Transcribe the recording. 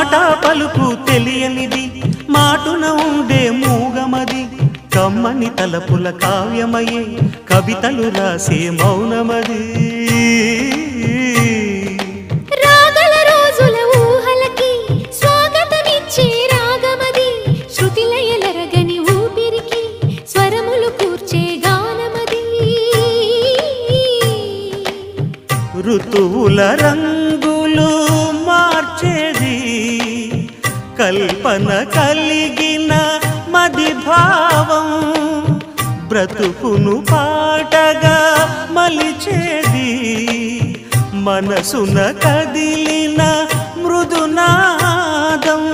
మాట పలుకు తెలియనిది మాటున ఉండే మూగమది కమ్మని తలపుల కావ్యమయే కవితలు రాసే మౌనమది రాగల రోజుల ఊహలకి స్వాగతమిచ్చే రాగమది శృతిలయలరగని ఊపిరికి స్వరములు కూర్చే గానమది ఋతువుల రంగులు మార్చేది కల్పన కలిగిన మది భావం బ్రతుకును పాటగా మలిచేది మనసున కదిలిన మృదునాదం